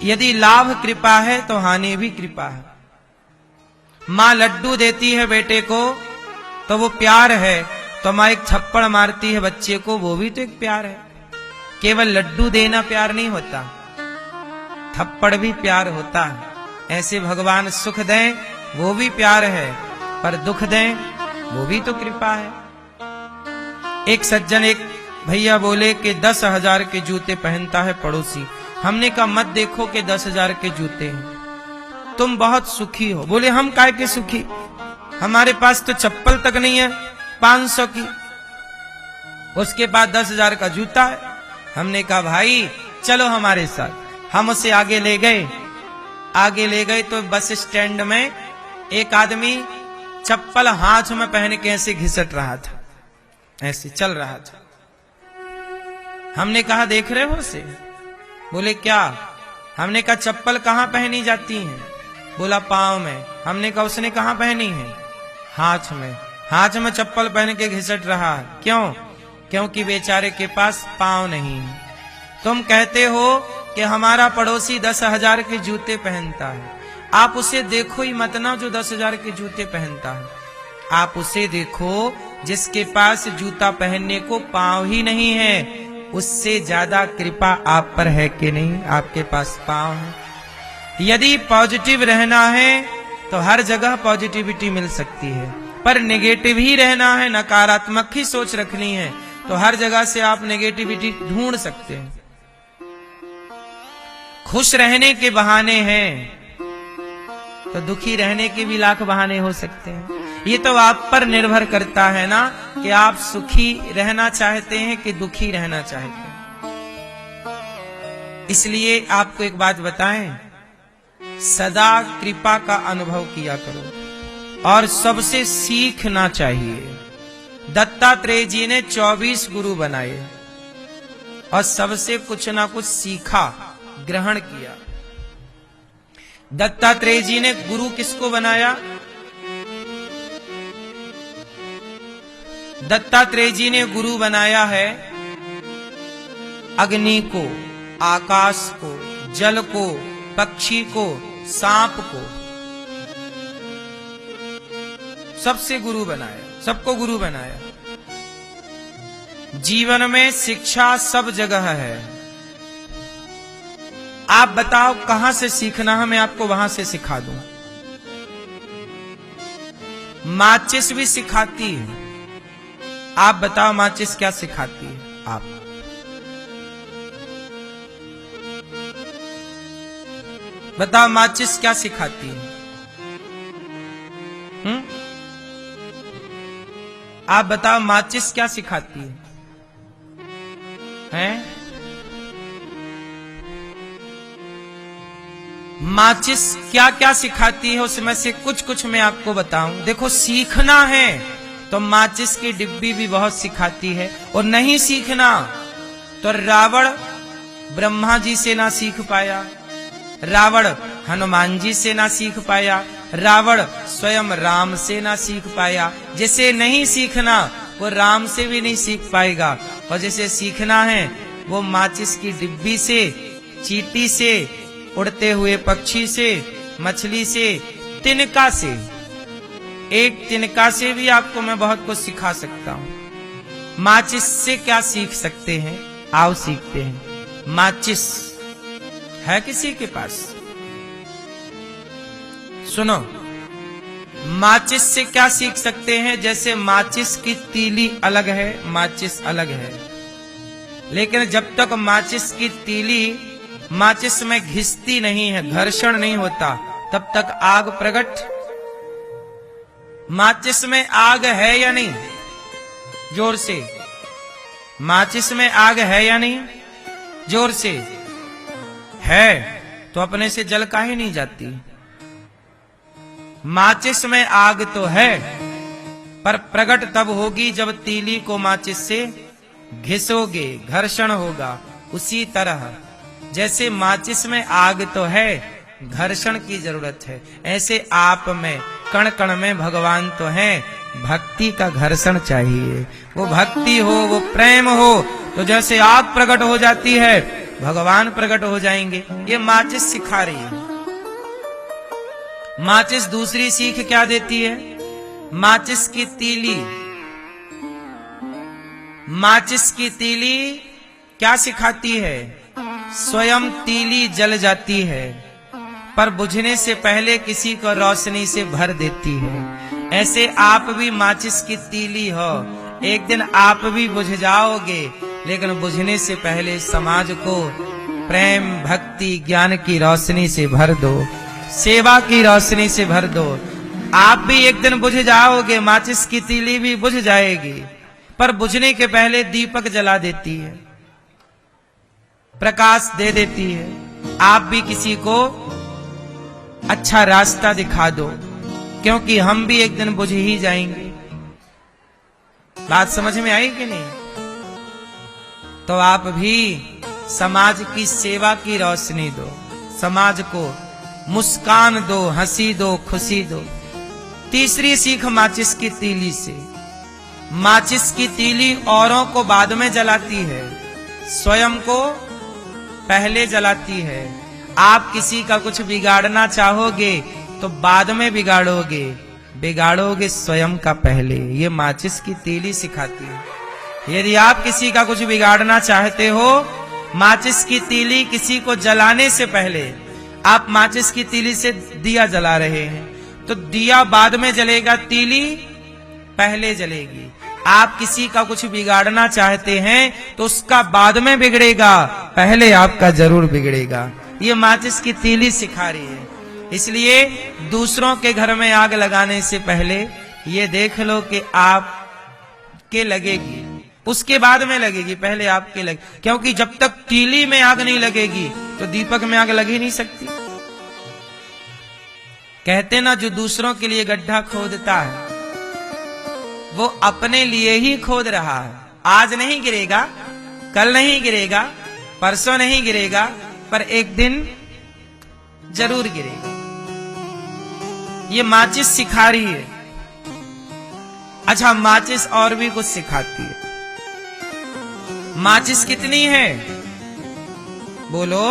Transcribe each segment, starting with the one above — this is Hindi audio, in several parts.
यदि लाभ कृपा है तो हानि भी कृपा है। माँ लड्डू देती है बेटे को तो वो प्यार है, तो माँ एक थप्पड़ मारती है बच्चे को, वो भी तो एक प्यार है। केवल लड्डू देना प्यार नहीं होता, थप्पड़ भी प्यार होता है। ऐसे भगवान सुख दें वो भी प्यार है, पर दुख दें वो भी तो कृपा है। एक सज्जन, एक भैया बोले कि 10,000 के जूते पहनता है पड़ोसी। हमने कहा मत देखो कि 10,000 के जूते हैं, तुम बहुत सुखी हो। बोले हम काय के सुखी, हमारे पास तो चप्पल तक नहीं है 500 की, उसके बाद 10,000 का जूता है। हमने कहा भाई चलो हमारे साथ। हम उसे आगे ले गए तो बस स्टैंड में एक आदमी चप्पल हाथ में पहन के ऐसे घिसट रहा था, ऐसे चल रहा था। हमने कहा देख रहे हो उसे? बोले क्या? हमने कहा चप्पल कहाँ पहनी जाती है? बोला पांव में। हमने कहा उसने कहाँ पहनी है? हाथ में। हाथ में चप्पल पहन के घिसट रहा है, क्यों? क्योंकि बेचारे के पास पांव नहीं है। तुम कहते हो कि हमारा पड़ोसी 10,000 के जूते पहनता है, आप उसे देखो ही मत ना जो 10,000 के जूते पहनता है। आप उसे देखो जिसके पास जूता पहनने को पांव ही नहीं है। उससे ज्यादा कृपा आप पर है कि नहीं? आपके पास पांव है। यदि पॉजिटिव रहना है तो हर जगह पॉजिटिविटी मिल सकती है, पर नेगेटिव ही रहना है, नकारात्मक ही सोच रखनी है, तो हर जगह से आप नेगेटिविटी ढूंढ सकते हैं। खुश रहने के बहाने हैं तो दुखी रहने के भी लाख बहाने हो सकते हैं। ये तो आप पर निर्भर करता है ना कि आप सुखी रहना चाहते हैं कि दुखी रहना चाहते हैं। इसलिए आपको एक बात बताएं, सदा कृपा का अनुभव किया करो और सबसे सीखना चाहिए। दत्तात्रेय जी ने 24 गुरु बनाए और सबसे कुछ ना कुछ सीखा, ग्रहण किया। दत्तात्रेय जी ने गुरु किसको बनाया? दत्तात्रेय जी ने गुरु बनाया है अग्नि को, आकाश को, जल को, पक्षी को, सांप को, सबसे गुरु बनाया, सबको गुरु बनाया। जीवन में शिक्षा सब जगह है। आप बताओ कहां से सीखना है, मैं आपको वहां से सिखा दूं। माचिस भी सिखाती है। आप बताओ माचिस क्या सिखाती है? आप बताओ माचिस क्या सिखाती है? आप बताओ माचिस क्या सिखाती है? हैं? माचिस क्या क्या सिखाती है उसमें से कुछ कुछ मैं आपको बताऊं। देखो सीखना है तो माचिस की डिब्बी भी बहुत सिखाती है, और नहीं सीखना तो रावण ब्रह्मा जी से ना सीख पाया, रावण हनुमान जी से ना सीख पाया, रावण स्वयं राम से ना सीख पाया। जिसे नहीं सीखना वो राम से भी नहीं सीख पाएगा, और जिसे सीखना है वो माचिस की डिब्बी से, चींटी से, उड़ते हुए पक्षी से, मछली से, तिनका से। एक तिनका से भी आपको मैं बहुत कुछ सिखा सकता हूं। माचिस से क्या सीख सकते हैं? आओ सीखते हैं। माचिस है किसी के पास? सुनो, माचिस से क्या सीख सकते हैं? जैसे माचिस की तीली अलग है, माचिस अलग है, लेकिन जब तक माचिस की तीली माचिस में घिसती नहीं है, घर्षण नहीं होता, तब तक आग प्रकट। माचिस में आग है या नहीं? जोर से। माचिस में आग है या नहीं? जोर से। है तो अपने से जल काहे नहीं जाती? माचिस में आग तो है, पर प्रकट तब होगी जब तीली को माचिस से घिसोगे, घर्षण होगा। उसी तरह जैसे माचिस में आग तो है, घर्षण की जरूरत है, ऐसे आप में कण कण में भगवान तो है, भक्ति का घर्षण चाहिए। वो भक्ति हो, वो प्रेम हो, तो जैसे आग प्रकट हो जाती है भगवान प्रकट हो जाएंगे। ये माचिस सिखा रही है। माचिस दूसरी सीख क्या देती है? माचिस की तीली, माचिस की तीली क्या सिखाती है? स्वयं तीली जल जाती है, पर बुझने से पहले किसी को रोशनी से भर देती है। ऐसे आप भी माचिस की तीली हो, एक दिन आप भी बुझ जाओगे, लेकिन बुझने से पहले समाज को प्रेम, भक्ति, ज्ञान की रोशनी से भर दो, सेवा की रोशनी से भर दो। आप भी एक दिन बुझ जाओगे, माचिस की तीली भी बुझ जाएगी, पर बुझने के पहले दीपक जला देती है, प्रकाश दे देती है। आप भी किसी को अच्छा रास्ता दिखा दो, क्योंकि हम भी एक दिन बुझ ही जाएंगे। बात समझ में आई कि नहीं? तो आप भी समाज की सेवा की रोशनी दो, समाज को मुस्कान दो, हंसी दो, खुशी दो। तीसरी सीख माचिस की तीली से। माचिस की तीली औरों को बाद में जलाती है, स्वयं को पहले जलाती है। आप किसी का कुछ बिगाड़ना चाहोगे तो बाद में बिगाड़ोगे, बिगाड़ोगे स्वयं का पहले। ये माचिस की तीली सिखाती है। यदि आप किसी का कुछ बिगाड़ना चाहते हो, माचिस की तीली किसी को जलाने से पहले, आप माचिस की तीली से दिया जला रहे हैं, तो दिया बाद में जलेगा, तीली पहले जलेगी। आप किसी का कुछ बिगाड़ना चाहते हैं तो उसका बाद में बिगड़ेगा, पहले आपका जरूर बिगड़ेगा। ये माचिस की तीली सिखा रही है। इसलिए दूसरों के घर में आग लगाने से पहले ये देख लो कि आपके लगेगी, उसके बाद में लगेगी, पहले आपके लगे। क्योंकि जब तक तीली में आग नहीं लगेगी तो दीपक में आग लग ही नहीं सकती। कहते ना, जो दूसरों के लिए गड्ढा खोदता है वो अपने लिए ही खोद रहा है। आज नहीं गिरेगा, कल नहीं गिरेगा, परसों नहीं गिरेगा, पर एक दिन जरूर गिरेगा। ये माचिस सिखा रही है। अच्छा, माचिस और भी कुछ सिखाती है। माचिस कितनी है? बोलो,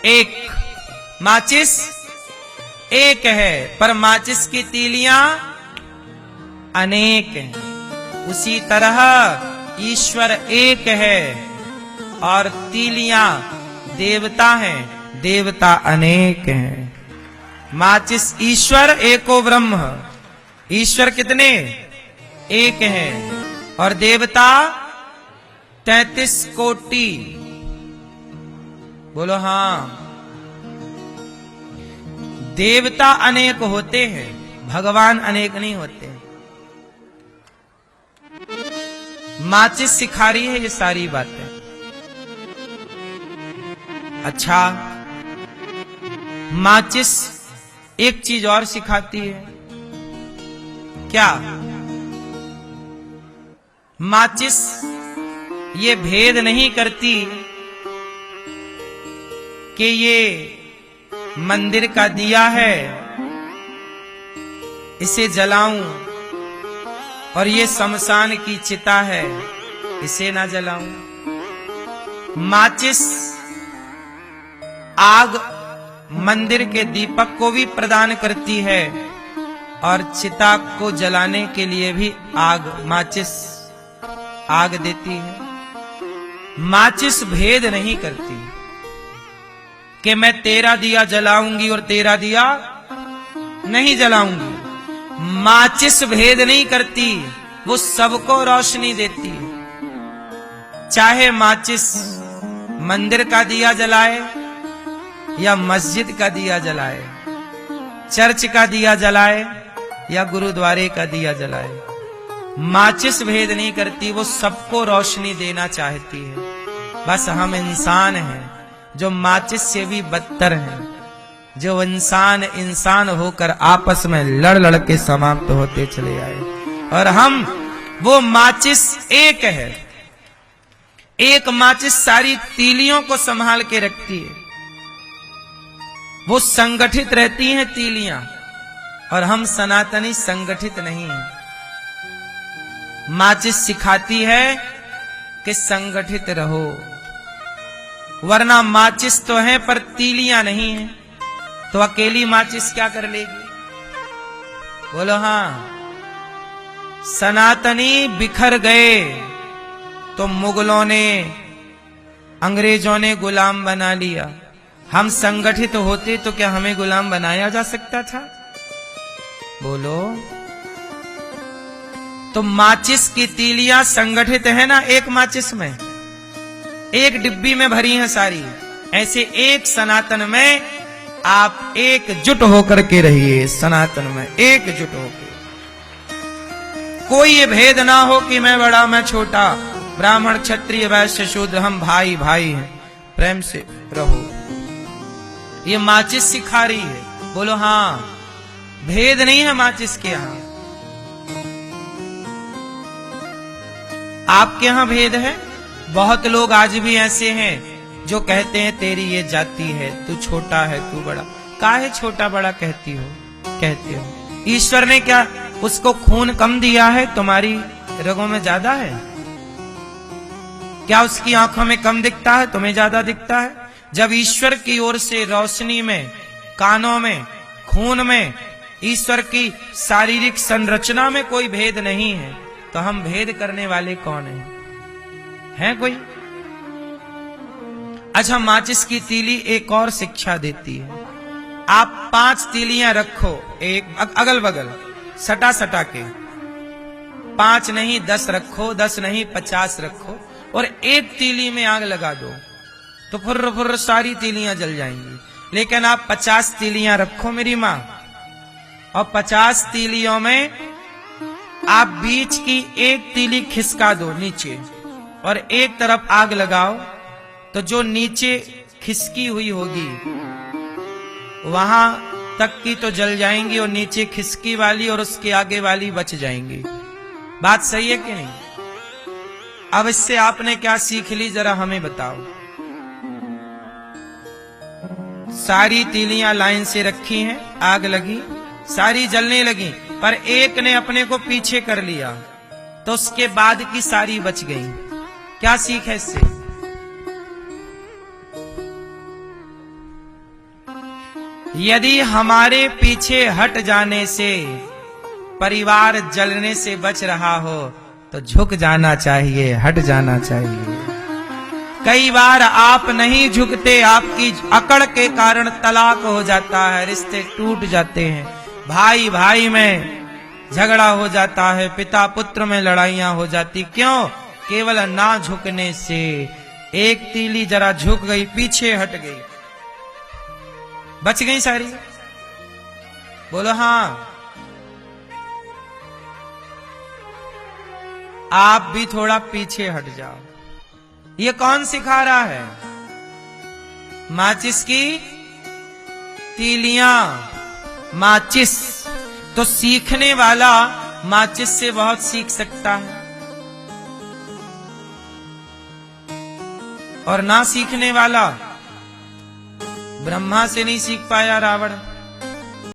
एक। माचिस एक है, पर माचिस की तीलियां अनेक हैं। उसी तरह ईश्वर एक है और तीलियां देवता हैं, देवता अनेक हैं। माचिस ईश्वर एको ब्रह्म। ईश्वर कितने? एक हैं, और देवता 33 कोटि। बोलो हाँ। देवता अनेक होते हैं, भगवान अनेक नहीं होते। माचिस सिखा रही है ये सारी बातें। अच्छा, माचिस एक चीज और सिखाती है। क्या? माचिस ये भेद नहीं करती कि ये मंदिर का दिया है, इसे जलाऊं, और ये शमशान की चिता है, इसे ना जलाऊं। माचिस आग मंदिर के दीपक को भी प्रदान करती है, और चिता को जलाने के लिए भी आग, माचिस आग देती है। माचिस भेद नहीं करती कि मैं तेरा दिया जलाऊंगी और तेरा दिया नहीं जलाऊंगी। माचिस भेद नहीं करती, वो सबको रोशनी देती है। चाहे माचिस मंदिर का दिया जलाए या मस्जिद का दिया जलाए, चर्च का दिया जलाए या गुरुद्वारे का दिया जलाए, माचिस भेद नहीं करती, वो सबको रोशनी देना चाहती है। बस हम इंसान हैं जो माचिस से भी बदतर हैं, जो इंसान होकर आपस में लड़ लड़ के समाप्त होते चले आए। और हम वो माचिस एक है। एक माचिस सारी तीलियों को संभाल के रखती है, वो संगठित रहती हैं तीलियां, और हम सनातनी संगठित नहीं हैं। माचिस सिखाती है कि संगठित रहो। वरना माचिस तो है पर तीलियां नहीं है, तो अकेली माचिस क्या कर लेगी? बोलो हाँ। सनातनी बिखर गए तो मुगलों ने, अंग्रेजों ने गुलाम बना लिया। हम संगठित होते तो क्या हमें गुलाम बनाया जा सकता था? बोलो। तो माचिस की तीलियां संगठित है ना, एक माचिस में, एक डिब्बी में भरी है सारी। ऐसे एक सनातन में आप एकजुट होकर के रहिए, सनातन में एकजुट होकर। कोई ये भेद ना हो कि मैं बड़ा मैं छोटा, ब्राह्मण क्षत्रिय वैश्य शूद्र, हम भाई भाई हैं, प्रेम से रहो। ये माचिस सिखा रही है। बोलो हाँ। भेद नहीं है माचिस के यहां। आपके यहां भेद है। बहुत लोग आज भी ऐसे हैं जो कहते हैं तेरी ये जाति है, तू छोटा है, तू बड़ा। काहे छोटा बड़ा कहती हो, कहते हो? ईश्वर ने क्या उसको खून कम दिया है, तुम्हारी रगों में ज्यादा है? क्या उसकी आंखों में कम दिखता है, तुम्हें ज्यादा दिखता है? जब ईश्वर की ओर से रोशनी में, कानों में, खून में, ईश्वर की शारीरिक संरचना में कोई भेद नहीं है, तो हम भेद करने वाले कौन हैं? है कोई? अच्छा, माचिस की तीली एक और शिक्षा देती है। आप 5 तीलियां रखो, एक अगल बगल सटा सटा के। 5 नहीं 10 रखो, 10 नहीं 50 रखो, और एक तीली में आग लगा दो तो फुर्र फुर्र सारी तीलियां जल जाएंगी। लेकिन आप 50 तीलियां रखो मेरी मां, और 50 तीलियों में आप बीच की एक तीली खिसका दो नीचे, और एक तरफ आग लगाओ, तो जो नीचे खिसकी हुई होगी वहां तक की तो जल जाएंगी, और नीचे खिसकी वाली और उसके आगे वाली बच जाएंगी। बात सही है कि नहीं? अब इससे आपने क्या सीख ली, जरा हमें बताओ। सारी तीलियां लाइन से रखी हैं, आग लगी, सारी जलने लगी, पर एक ने अपने को पीछे कर लिया, तो उसके बाद की सारी बच गई। क्या सीख है इससे? यदि हमारे पीछे हट जाने से परिवार जलने से बच रहा हो तो झुक जाना चाहिए, हट जाना चाहिए। कई बार आप नहीं झुकते, आपकी अकड़ के कारण तलाक हो जाता है, रिश्ते टूट जाते हैं, भाई भाई में झगड़ा हो जाता है, पिता पुत्र में लड़ाइयां हो जाती। क्यों? केवल ना झुकने से। एक तीली जरा झुक गई, पीछे हट गई, बच गई सारी। बोलो हाँ। आप भी थोड़ा पीछे हट जाओ। ये कौन सिखा रहा है? माचिस की तीलियां। माचिस तो सीखने वाला माचिस से बहुत सीख सकता है, और ना सीखने वाला ब्रह्मा से नहीं सीख पाया रावण।